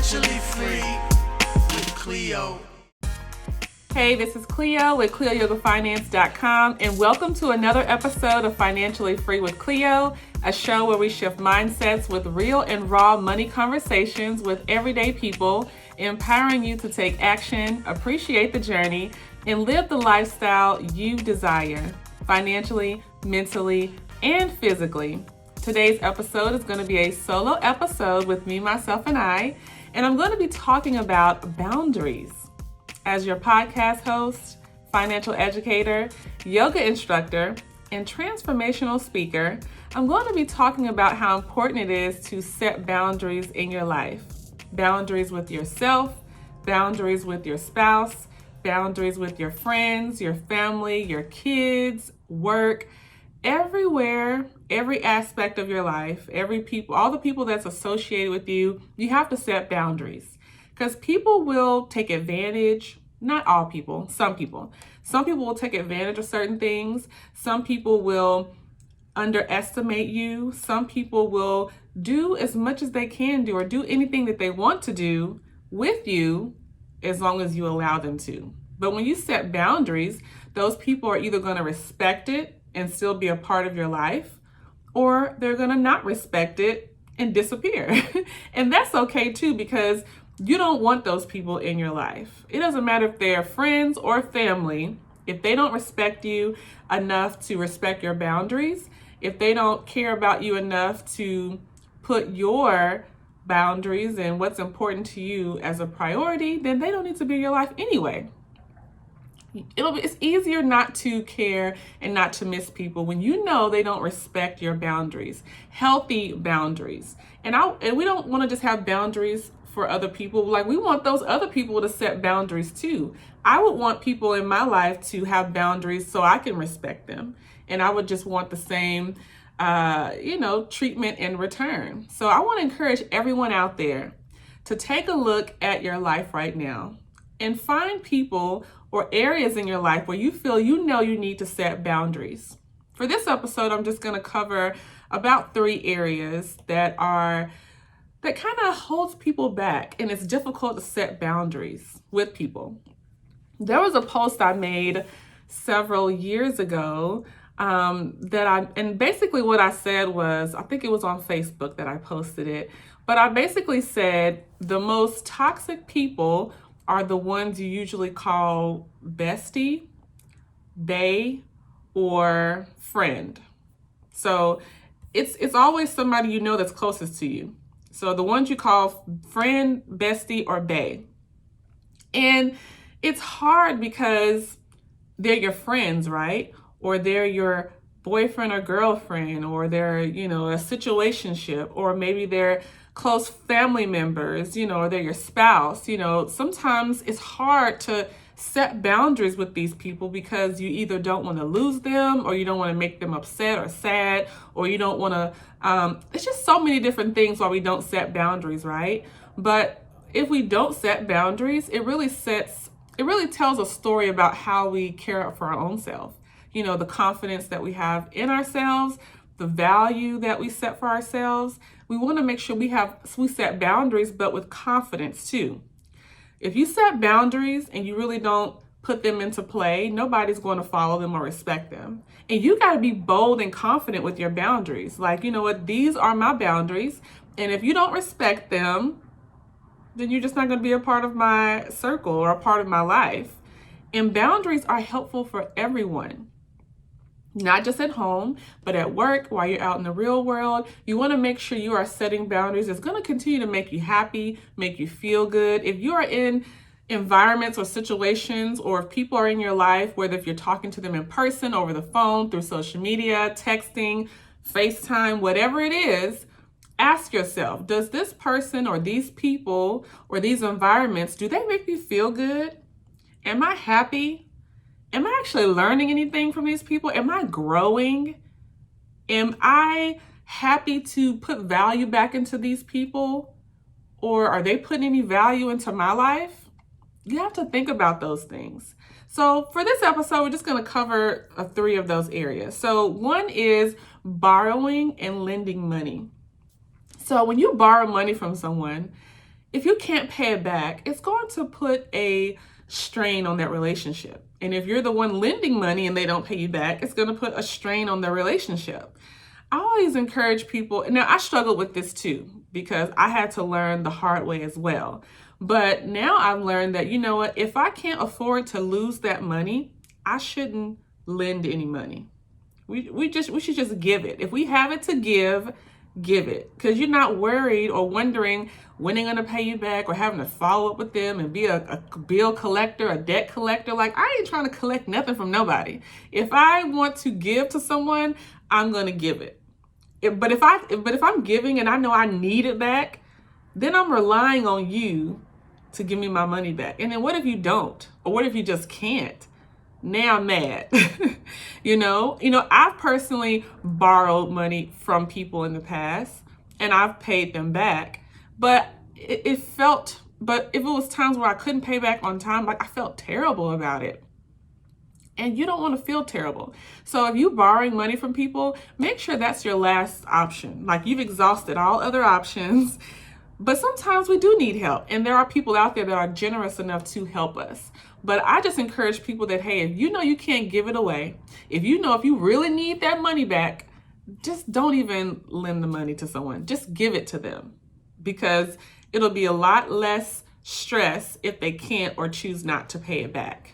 Financially free with Cleo. Hey, this is Cleo with CleoYogaFinance.com, and welcome to another episode of Financially Free with Cleo, a show where we shift mindsets with real and raw money conversations with everyday people, empowering you to take action, appreciate the journey, and live the lifestyle you desire, financially, mentally, and physically. Today's episode is going to be a solo episode with me, myself, and I, and I'm going to be talking about boundaries. As your podcast host, financial educator, yoga instructor, and transformational speaker, I'm going to be talking about how important it is to set boundaries in your life. Boundaries with yourself, boundaries with your spouse, boundaries with your friends, your family, your kids, work, everywhere, every aspect of your life, all the people that's associated with you, you have to set boundaries. Because people will take advantage, not all people, some people. Some people will take advantage of certain things. Some people will underestimate you. Some people will do as much as they can do or do anything that they want to do with you as long as you allow them to. But when you set boundaries, those people are either going to respect it and still be a part of your life, or they're going to not respect it and disappear. And that's okay too, because you don't want those people in your life. It doesn't matter if they're friends or family. If they don't respect you enough to respect your boundaries, if they don't care about you enough to put your boundaries and what's important to you as a priority, then they don't need to be in your life anyway. It's easier not to care and not to miss people when you know they don't respect your boundaries, healthy boundaries. And we don't want to just have boundaries for other people. Like, we want those other people to set boundaries too. I would want people in my life to have boundaries so I can respect them. And I would just want the same, treatment in return. So I want to encourage everyone out there to take a look at your life right now and find people or areas in your life where you feel you need to set boundaries. For this episode, I'm just going to cover about 3 areas that kind of holds people back, and it's difficult to set boundaries with people. There was a post I made several years ago and basically what I said was, I think it was on Facebook that I posted it, but I basically said the most toxic people are the ones you usually call bestie, bae, or friend. So it's always somebody you know that's closest to you. So the ones you call friend, bestie, or bae. And it's hard because they're your friends, right? Or they're your boyfriend or girlfriend, or they're, a situationship, or maybe they're close family members, or they're your spouse. Sometimes it's hard to set boundaries with these people because you either don't want to lose them, or you don't want to make them upset or sad, or you don't want to, it's just so many different things why we don't set boundaries, right? But if we don't set boundaries, it really tells a story about how we care for our own self. The confidence that we have in ourselves, the value that we set for ourselves. We want to make sure we set boundaries, but with confidence too. If you set boundaries and you really don't put them into play, nobody's going to follow them or respect them. And you got to be bold and confident with your boundaries. Like, you know what, these are my boundaries. And if you don't respect them, then you're just not going to be a part of my circle or a part of my life. And boundaries are helpful for everyone. Not just at home, but at work, while you're out in the real world. You want to make sure you are setting boundaries that's going to continue to make you happy, make you feel good. If you are in environments or situations, or if people are in your life, whether if you're talking to them in person, over the phone, through social media, texting, FaceTime, whatever it is, ask yourself, does this person or these people or these environments, do they make me feel good? Am I happy? Am I actually learning anything from these people? Am I growing? Am I happy to put value back into these people? Or are they putting any value into my life? You have to think about those things. So for this episode, we're just going to cover 3 of those areas. So one is borrowing and lending money. So when you borrow money from someone, if you can't pay it back, it's going to put a strain on that relationship. And if you're the one lending money and they don't pay you back, it's going to put a strain on the relationship. I always encourage people, and now I struggled with this too, because I had to learn the hard way as well. But now I've learned that, you know what, if I can't afford to lose that money, I shouldn't lend any money. We should just give it. If we have it to give it. Because you're not worried or wondering when they're going to pay you back or having to follow up with them and be a bill collector, a debt collector. Like, I ain't trying to collect nothing from nobody. If I want to give to someone, I'm going to give it. But if I'm giving and I know I need it back, then I'm relying on you to give me my money back. And then what if you don't? Or what if you just can't? Now I'm mad. You know, I've personally borrowed money from people in the past and I've paid them back, but but if it was times where I couldn't pay back on time, like, I felt terrible about it. And you don't want to feel terrible. So if you're borrowing money from people, make sure that's your last option. Like, you've exhausted all other options. But sometimes we do need help. And there are people out there that are generous enough to help us. But I just encourage people that, hey, if you know you can't give it away, if you really need that money back, just don't even lend the money to someone. Just give it to them. Because it'll be a lot less stress if they can't or choose not to pay it back.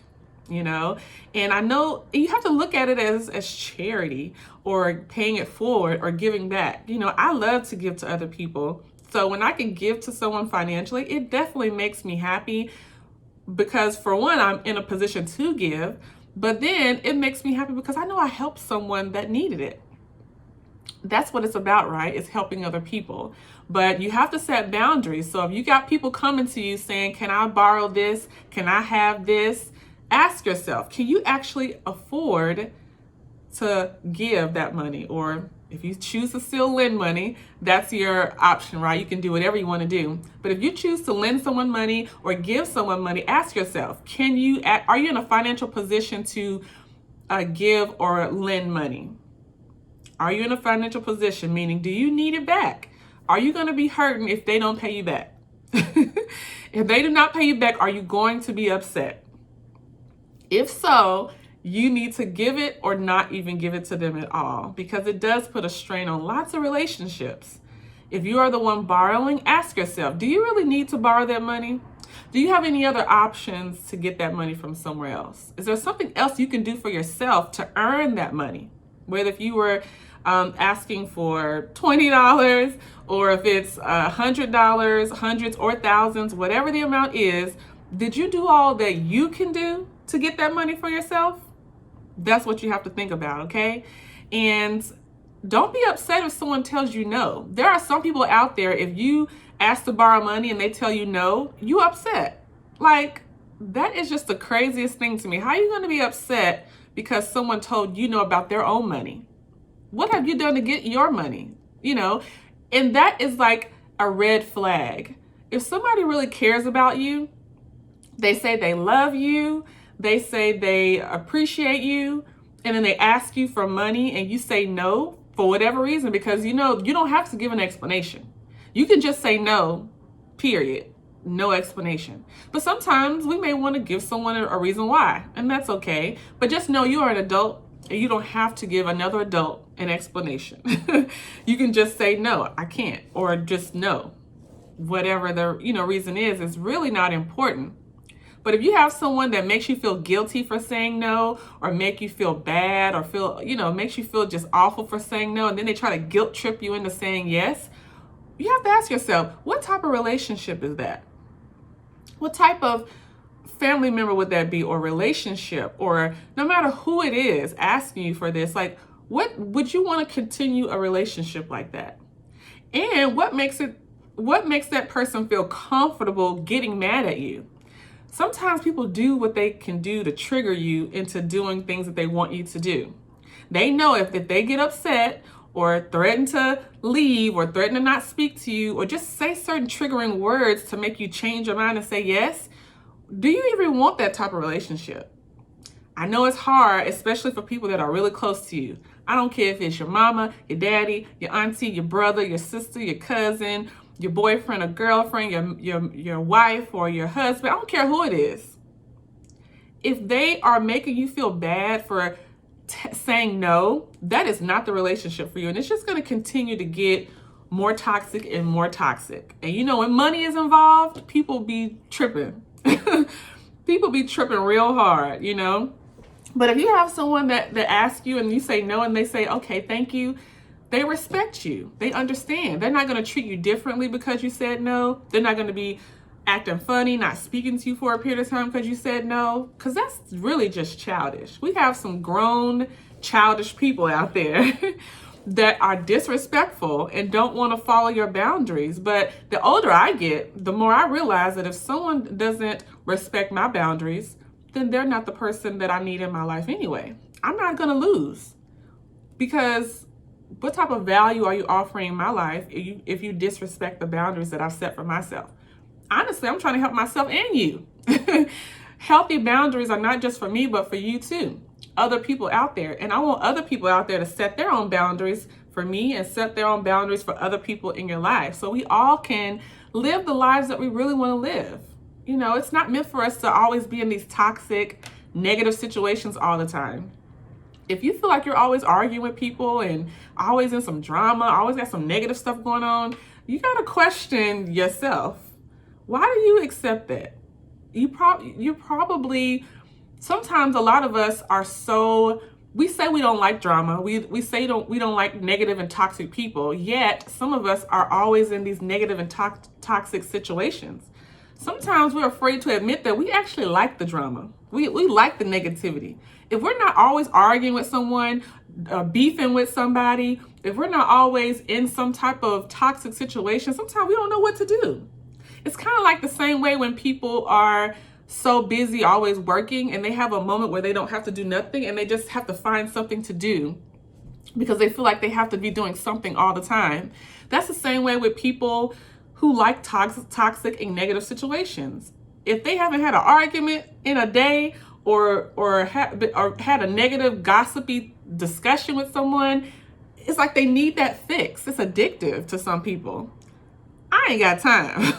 And I know you have to look at it as charity or paying it forward or giving back. I love to give to other people. So when I can give to someone financially, it definitely makes me happy because, for one, I'm in a position to give, but then it makes me happy because I know I helped someone that needed it. That's what it's about, right? It's helping other people. But you have to set boundaries. So if you got people coming to you saying, can I borrow this? Can I have this? Ask yourself, can you actually afford to give that money? Or if you choose to still lend money, that's your option, right? You can do whatever you want to do. But if you choose to lend someone money or give someone money, ask yourself, are you in a financial position to give or lend money? Are you in a financial position, meaning do you need it back? Are you going to be hurting if they don't pay you back? If they do not pay you back, are you going to be upset? If so, you need to give it or not even give it to them at all, because it does put a strain on lots of relationships. If you are the one borrowing, ask yourself, do you really need to borrow that money? Do you have any other options to get that money from somewhere else? Is there something else you can do for yourself to earn that money? Whether if you were asking for $20 or if it's $100, hundreds or thousands, whatever the amount is, did you do all that you can do to get that money for yourself? That's what you have to think about, okay? And don't be upset if someone tells you no. There are some people out there, if you ask to borrow money and they tell you no, you upset. Like, that is just the craziest thing to me. How are you going to be upset because someone told you no about their own money? What have you done to get your money? And that is like a red flag. If somebody really cares about you, they say they love you, they say they appreciate you, and then they ask you for money and you say no for whatever reason, because you don't have to give an explanation. You can just say no, period. No explanation. But sometimes we may want to give someone a reason why, and that's okay. But just know you are an adult and you don't have to give another adult an explanation. You can just say no, I can't, or just no. Whatever the reason is really not important. But if you have someone that makes you feel guilty for saying no, or make you feel bad, or makes you feel just awful for saying no, and then they try to guilt trip you into saying yes, you have to ask yourself, what type of relationship is that? What type of family member would that be, or relationship, or no matter who it is asking you for this, like, what would you want to continue a relationship like that? And what makes that person feel comfortable getting mad at you? Sometimes people do what they can do to trigger you into doing things that they want you to do. They know if they get upset or threaten to leave or threaten to not speak to you or just say certain triggering words to make you change your mind and say yes, do you even want that type of relationship? I know it's hard, especially for people that are really close to you. I don't care if it's your mama, your daddy, your auntie, your brother, your sister, your cousin, your boyfriend or girlfriend, your wife or your husband, I don't care who it is. If they are making you feel bad for saying no, that is not the relationship for you. And it's just going to continue to get more toxic and more toxic. And you know, when money is involved, people be tripping. People be tripping real hard, you know. But if you have someone that asks you and you say no and they say, okay, thank you, they respect you. They understand. They're not going to treat you differently because you said no. They're not going to be acting funny, not speaking to you for a period of time because you said no, because that's really just childish. We have some grown, childish people out there that are disrespectful and don't want to follow your boundaries. But the older I get, the more I realize that if someone doesn't respect my boundaries, then they're not the person that I need in my life anyway. I'm not going to lose, because what type of value are you offering in my life if you disrespect the boundaries that I've set for myself? Honestly, I'm trying to help myself and you. Healthy boundaries are not just for me, but for you too. Other people out there. And I want other people out there to set their own boundaries for me and set their own boundaries for other people in your life. So we all can live the lives that we really want to live. You know, it's not meant for us to always be in these toxic, negative situations all the time. If you feel like you're always arguing with people and always in some drama, always got some negative stuff going on, you got to question yourself. Why do you accept that? You probably, sometimes a lot of us are so, we say we don't like drama. We say we don't like negative and toxic people, yet some of us are always in these negative and toxic situations. Sometimes we're afraid to admit that we actually like the drama. We like the negativity. If we're not always arguing with someone, beefing with somebody, if we're not always in some type of toxic situation, sometimes we don't know what to do. It's kind of like the same way when people are so busy always working and they have a moment where they don't have to do nothing and they just have to find something to do because they feel like they have to be doing something all the time. That's the same way with people who like toxic and negative situations. If they haven't had an argument in a day or had a negative gossipy discussion with someone, it's like they need that fix. It's addictive to some people. I ain't got time.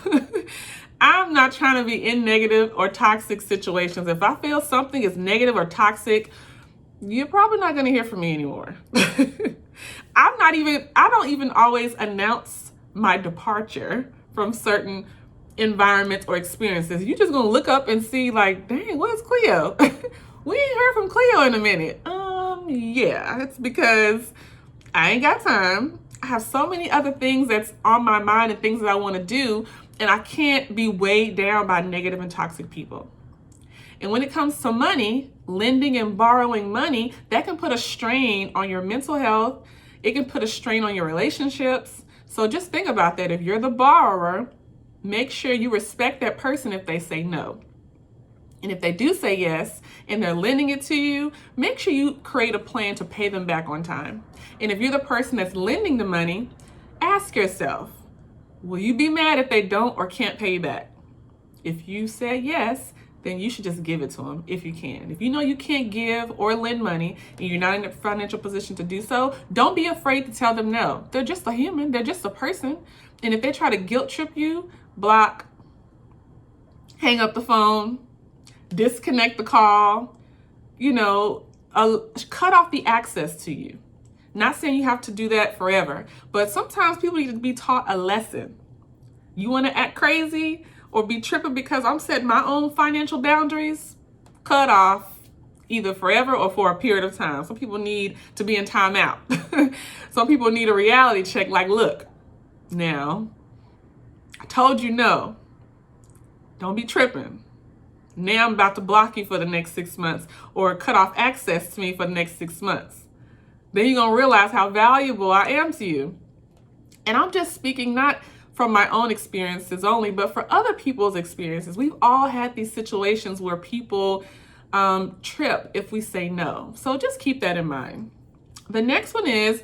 I'm not trying to be in negative or toxic situations. If I feel something is negative or toxic, you're probably not going to hear from me anymore. I don't even always announce my departure from certain environments or experiences. You're just going to look up and see like, dang, where's Cleo? We ain't heard from Cleo in a minute. Yeah, it's because I ain't got time. I have so many other things that's on my mind and things that I want to do, and I can't be weighed down by negative and toxic people. And when it comes to money, lending and borrowing money, that can put a strain on your mental health. It can put a strain on your relationships. So just think about that. If you're the borrower, make sure you respect that person if they say no. And if they do say yes and they're lending it to you, make sure you create a plan to pay them back on time. And if you're the person that's lending the money, ask yourself, will you be mad if they don't or can't pay you back? If you say yes, then you should just give it to them if you can. If you know you can't give or lend money and you're not in a financial position to do so, don't be afraid to tell them no. They're just a human. They're just a person. And if they try to guilt trip you, block, hang up the phone, disconnect the call, cut off the access to you. Not saying you have to do that forever, but sometimes people need to be taught a lesson. You want to act crazy or be tripping because I'm setting my own financial boundaries? Cut off either forever or for a period of time. Some people need to be in timeout. Some people need a reality check like, look, now, I told you no. Don't be tripping. Now I'm about to block you for the next 6 months or cut off access to me for the next 6 months. Then you're going to realize how valuable I am to you. And I'm just speaking not from my own experiences only, but for other people's experiences. We've all had these situations where people trip if we say no. So just keep that in mind. The next one is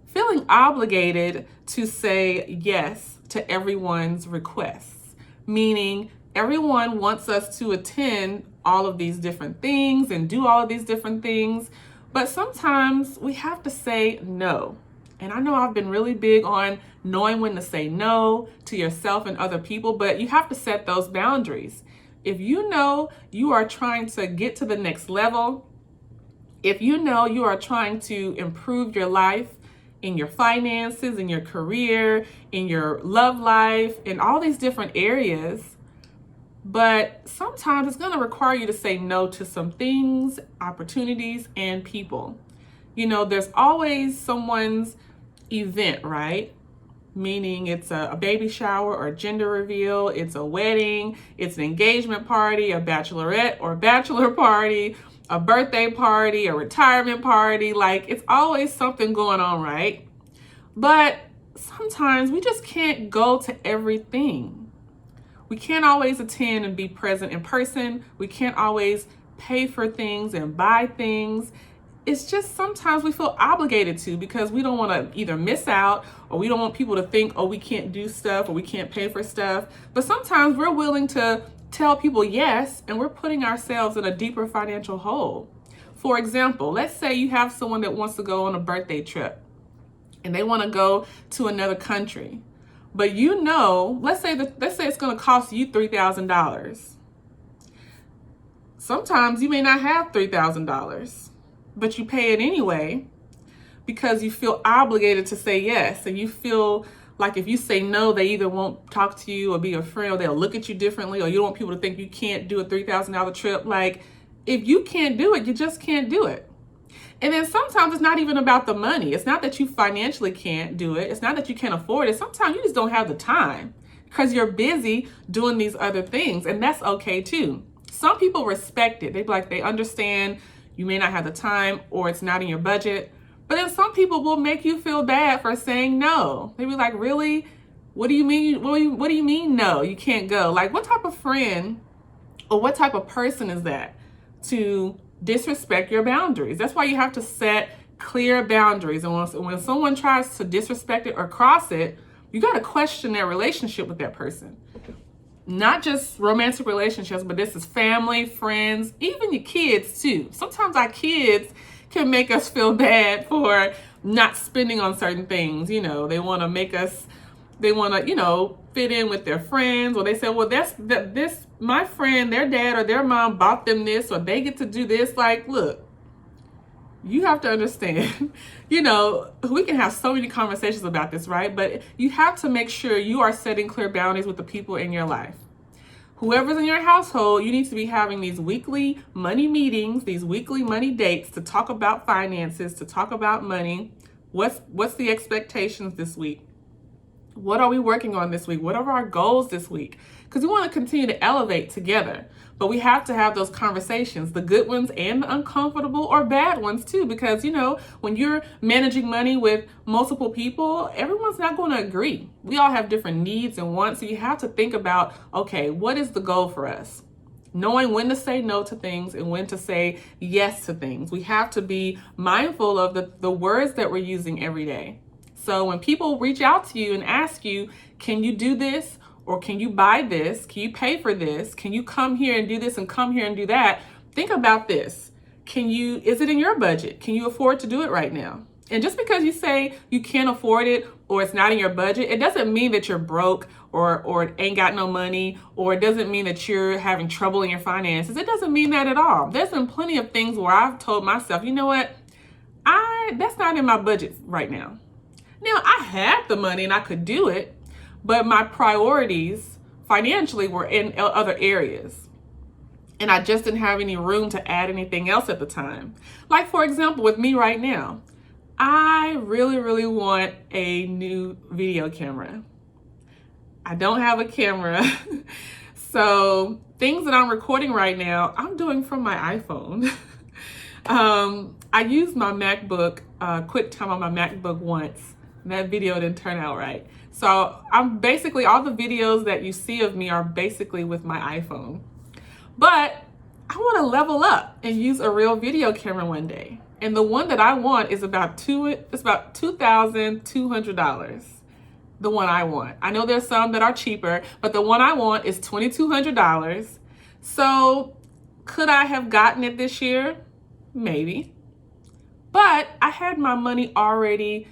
feeling obligated to say yes to everyone's requests, meaning everyone wants us to attend all of these different things and do all of these different things, but sometimes we have to say no. And I know I've been really big on knowing when to say no to yourself and other people, but you have to set those boundaries. If you know you are trying to get to the next level, if you know you are trying to improve your life in your finances, in your career, in your love life, in all these different areas, but sometimes it's going to require you to say no to some things, opportunities, and people. You know, there's always someone's event, right? Meaning it's a baby shower or a gender reveal, it's a wedding, it's an engagement party, a bachelorette or bachelor party, a birthday party, a retirement party. Like, it's always something going on, right? But sometimes we just can't go to everything. We can't always attend and be present in person. We can't always pay for things and buy things. It's just sometimes we feel obligated to, because we don't want to either miss out, or we don't want people to think, oh, we can't do stuff or we can't pay for stuff. But sometimes we're willing to tell people yes, and we're putting ourselves in a deeper financial hole. For example, let's say you have someone that wants to go on a birthday trip and they want to go to another country. But you know, let's say it's going to cost you $3,000. Sometimes you may not have $3,000. But you pay it anyway because you feel obligated to say yes. And you feel like if you say no, they either won't talk to you or be a friend, or they'll look at you differently, or you don't want people to think you can't do a $3,000 trip. Like, if you can't do it, you just can't do it. And then sometimes it's not even about the money. It's not that you financially can't do it. It's not that you can't afford it. Sometimes you just don't have the time because you're busy doing these other things. And that's okay too. Some people respect it. They understand you may not have the time, or it's not in your budget. But then some people will make you feel bad for saying no. They be like, really? What do you mean? What do you mean no? You can't go? Like, what type of friend or what type of person is that to disrespect your boundaries? That's why you have to set clear boundaries. And when someone tries to disrespect it or cross it, you got to question their relationship with that person. Not just romantic relationships, but this is family, friends, even your kids too. Sometimes our kids can make us feel bad for not spending on certain things. You know, they want to, you know, fit in with their friends, or they say, well, this, my friend, their dad or their mom bought them this, or they get to do this. Like, look, you have to understand, you know, we can have so many conversations about this, right? But you have to make sure you are setting clear boundaries with the people in your life. Whoever's in your household, you need to be having these weekly money meetings, these weekly money dates to talk about finances, to talk about money. What's the expectations this week? What are we working on this week? What are our goals this week? Because we want to continue to elevate together. But we have to have those conversations, the good ones and the uncomfortable or bad ones too. Because, you know, when you're managing money with multiple people, everyone's not going to agree. We all have different needs and wants. So you have to think about, okay, what is the goal for us? Knowing when to say no to things and when to say yes to things. We have to be mindful of the words that we're using every day. So when people reach out to you and ask you, can you do this? Or can you buy this? Can you pay for this? Can you come here and do this and come here and do that? Think about this. Is it in your budget? Can you afford to do it right now? And just because you say you can't afford it or it's not in your budget, it doesn't mean that you're broke or ain't got no money, or it doesn't mean that you're having trouble in your finances. It doesn't mean that at all. There's been plenty of things where I've told myself, you know what? That's not in my budget right now. Now, I had the money and I could do it, but my priorities financially were in other areas. And I just didn't have any room to add anything else at the time. Like, for example, with me right now, I really, really want a new video camera. I don't have a camera. So things that I'm recording right now, I'm doing from my iPhone. I used my MacBook, QuickTime on my MacBook once. And that video didn't turn out right. So I'm basically, all the videos that you see of me are basically with my iPhone. But I want to level up and use a real video camera one day. And the one that I want is about $2,200. The one I want. I know there's some that are cheaper, but the one I want is $2,200. So could I have gotten it this year? Maybe. But I had my money already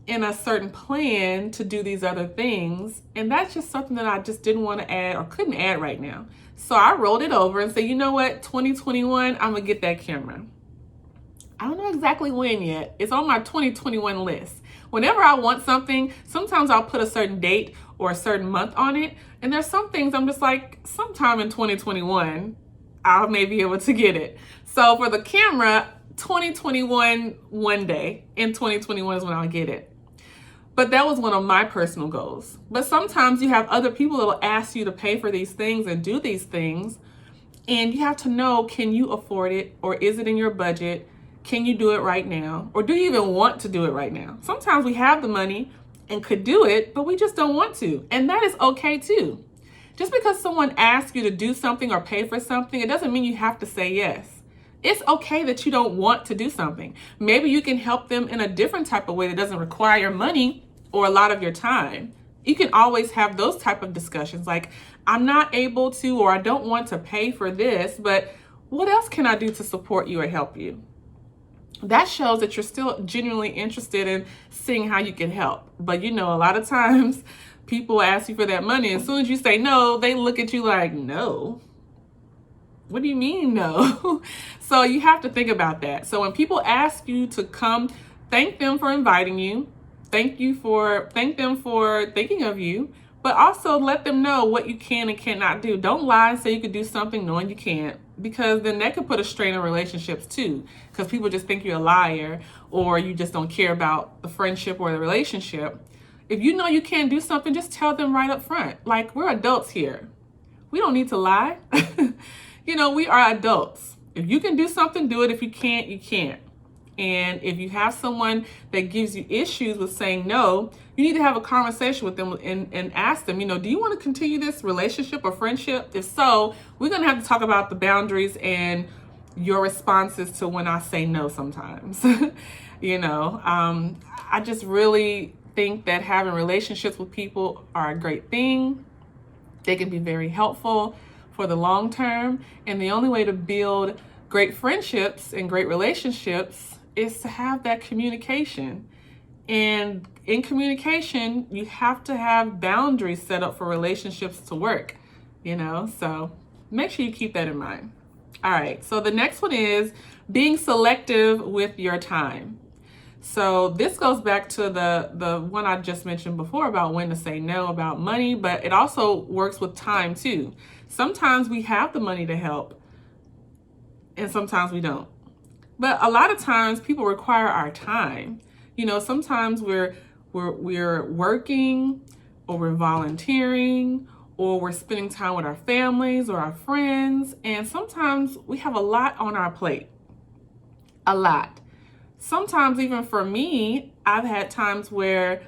in a certain plan to do these other things. And that's just something that I just didn't want to add or couldn't add right now. So I rolled it over and said, you know what, 2021, I'm going to get that camera. I don't know exactly when yet. It's on my 2021 list. Whenever I want something, sometimes I'll put a certain date or a certain month on it. And there's some things I'm just like, sometime in 2021, I may be able to get it. So for the camera, 2021, one day in 2021 is when I'll get it. But that was one of my personal goals. But sometimes you have other people that will ask you to pay for these things and do these things. And you have to know, can you afford it? Or is it in your budget? Can you do it right now? Or do you even want to do it right now? Sometimes we have the money and could do it, but we just don't want to. And that is okay too. Just because someone asks you to do something or pay for something, it doesn't mean you have to say yes. It's okay that you don't want to do something. Maybe you can help them in a different type of way that doesn't require your money or a lot of your time. You can always have those type of discussions like, I'm not able to, or I don't want to pay for this, but what else can I do to support you or help you? That shows that you're still genuinely interested in seeing how you can help. But a lot of times people ask you for that money. As soon as you say no, they look at you like, no. What do you mean no? So you have to think about that. So when people ask you to come, thank them for inviting you. Thank them for thinking of you, but also let them know what you can and cannot do. Don't lie and say you could do something knowing you can't, because then that could put a strain on relationships too, because people just think you're a liar or you just don't care about the friendship or the relationship. If you know you can't do something, just tell them right up front. Like, we're adults here. We don't need to lie. We are adults. If you can do something, do it. If you can't, you can't. And if you have someone that gives you issues with saying no, you need to have a conversation with them and ask them, do you want to continue this relationship or friendship? If so, we're going to have to talk about the boundaries and your responses to when I say no sometimes. I just really think that having relationships with people are a great thing. They can be very helpful for the long term. And the only way to build great friendships and great relationships is to have that communication. And in communication, you have to have boundaries set up for relationships to work, so make sure you keep that in mind. All right, so the next one is being selective with your time. So this goes back to the one I just mentioned before about when to say no about money, but it also works with time too. Sometimes we have the money to help and sometimes we don't. But a lot of times people require our time. Sometimes we're working or we're volunteering or we're spending time with our families or our friends. And sometimes we have a lot on our plate. A lot. Sometimes even for me, I've had times where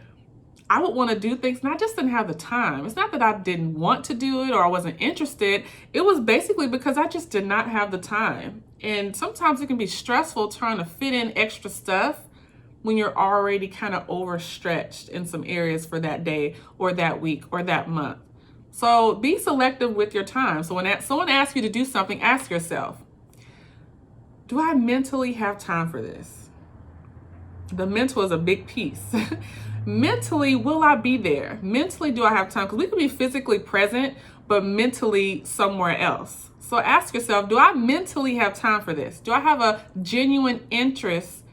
I would want to do things and I just didn't have the time. It's not that I didn't want to do it or I wasn't interested. It was basically because I just did not have the time. And sometimes it can be stressful trying to fit in extra stuff when you're already kind of overstretched in some areas for that day or that week or that month. So be selective with your time. So when someone asks you to do something, ask yourself, do I mentally have time for this? The mental is a big piece. Mentally, will I be there? Mentally, do I have time? Because we can be physically present, but mentally somewhere else. So ask yourself, do I mentally have time for this? Do I have a genuine interest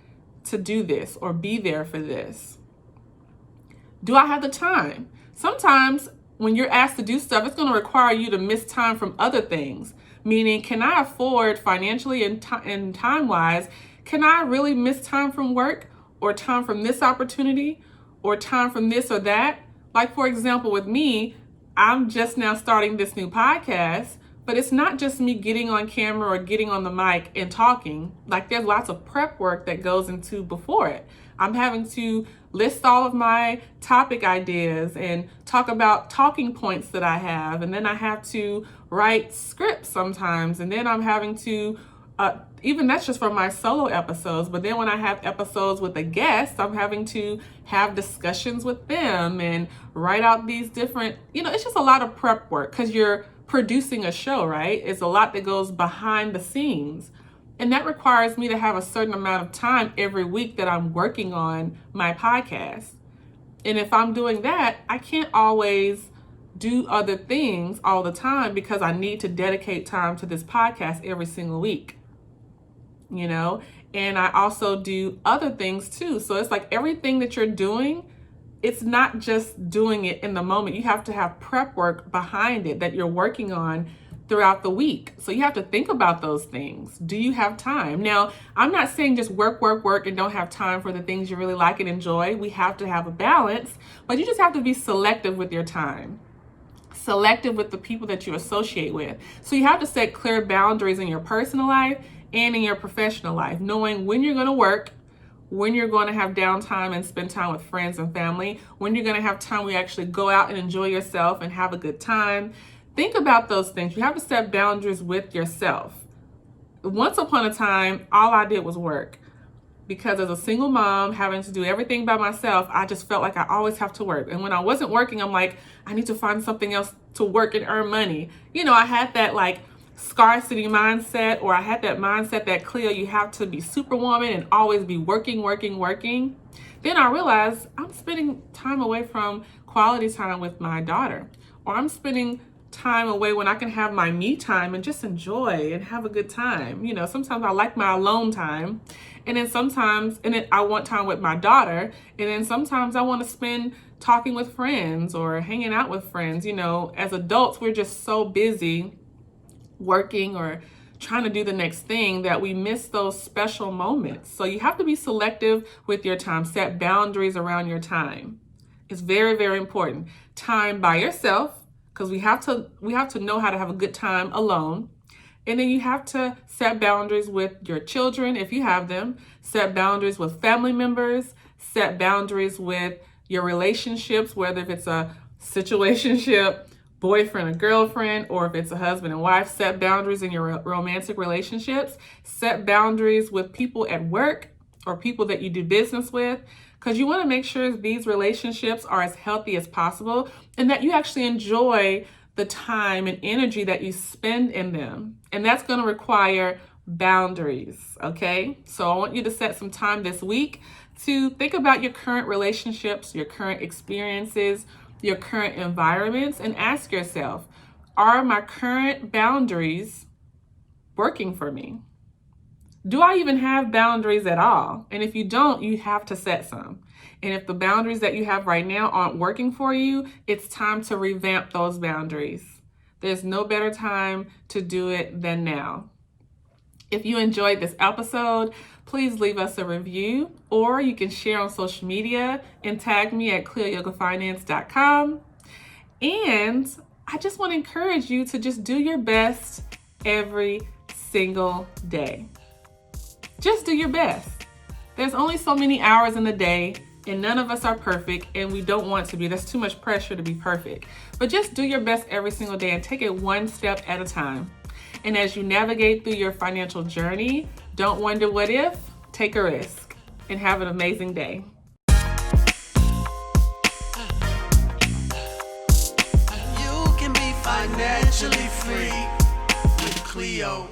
to do this or be there for this? Do I have the time? Sometimes when you're asked to do stuff, it's going to require you to miss time from other things. Meaning, can I afford financially and time-wise, can I really miss time from work or time from this opportunity or time from this or that? Like, for example, with me, I'm just now starting this new podcast, but it's not just me getting on camera or getting on the mic and talking. Like, there's lots of prep work that goes into before it. I'm having to list all of my topic ideas and talk about talking points that I have. And then I have to write scripts sometimes. And then I'm having to, even that's just for my solo episodes. But then when I have episodes with a guest, I'm having to have discussions with them and write out these different, it's just a lot of prep work because you're producing a show, right? It's a lot that goes behind the scenes. And that requires me to have a certain amount of time every week that I'm working on my podcast. And if I'm doing that, I can't always do other things all the time because I need to dedicate time to this podcast every single week, you know? And I also do other things too. So it's like everything that you're doing, it's not just doing it in the moment. You have to have prep work behind it that you're working on throughout the week. So you have to think about those things. Do you have time? Now, I'm not saying just work, and don't have time for the things you really like and enjoy. We have to have a balance, but you just have to be selective with your time. Selective with the people that you associate with. So you have to set clear boundaries in your personal life and in your professional life, knowing when you're going to work, when you're going to have downtime and spend time with friends and family, when you're going to have time where you actually go out and enjoy yourself and have a good time. Think about those things. You have to set boundaries with yourself. Once upon a time, all I did was work. Because as a single mom, having to do everything by myself, I just felt like I always have to work. And when I wasn't working, I'm like, I need to find something else to work and earn money. You know, I had that like scarcity mindset, or I had that mindset that, Cleo, you have to be superwoman and always be working. Then I realized I'm spending time away from quality time with my daughter, or I'm spending time away when I can have my me time and just enjoy and have a good time. You know, sometimes I like my alone time, and then I want time with my daughter, and then sometimes I want to spend talking with friends or hanging out with friends. You know, as adults, we're just so busy working or trying to do the next thing that we miss those special moments. So you have to be selective with your time. Set boundaries around your time. It's very, very important. Time by yourself, because we have to know how to have a good time alone. And then you have to set boundaries with your children if you have them. Set boundaries with family members. Set boundaries with your relationships, whether if it's a situationship, boyfriend and girlfriend, or if it's a husband and wife. Set boundaries in your romantic relationships. Set boundaries with people at work or people that you do business with, because you want to make sure these relationships are as healthy as possible and that you actually enjoy the time and energy that you spend in them. And that's going to require boundaries, okay? So I want you to set some time this week to think about your current relationships, your current experiences, your current environments, and ask yourself, are my current boundaries working for me? Do I even have boundaries at all? And if you don't, you have to set some. And if the boundaries that you have right now aren't working for you, it's time to revamp those boundaries. There's no better time to do it than now. If you enjoyed this episode, please leave us a review, or you can share on social media and tag me at cleoyogafinance.com. And I just want to encourage you to just do your best every single day. Just do your best. There's only so many hours in the day, and none of us are perfect, and we don't want to be. There's too much pressure to be perfect. But just do your best every single day and take it one step at a time. And as you navigate through your financial journey, don't wonder what if, take a risk, and have an amazing day. You can be financially free with Cleo.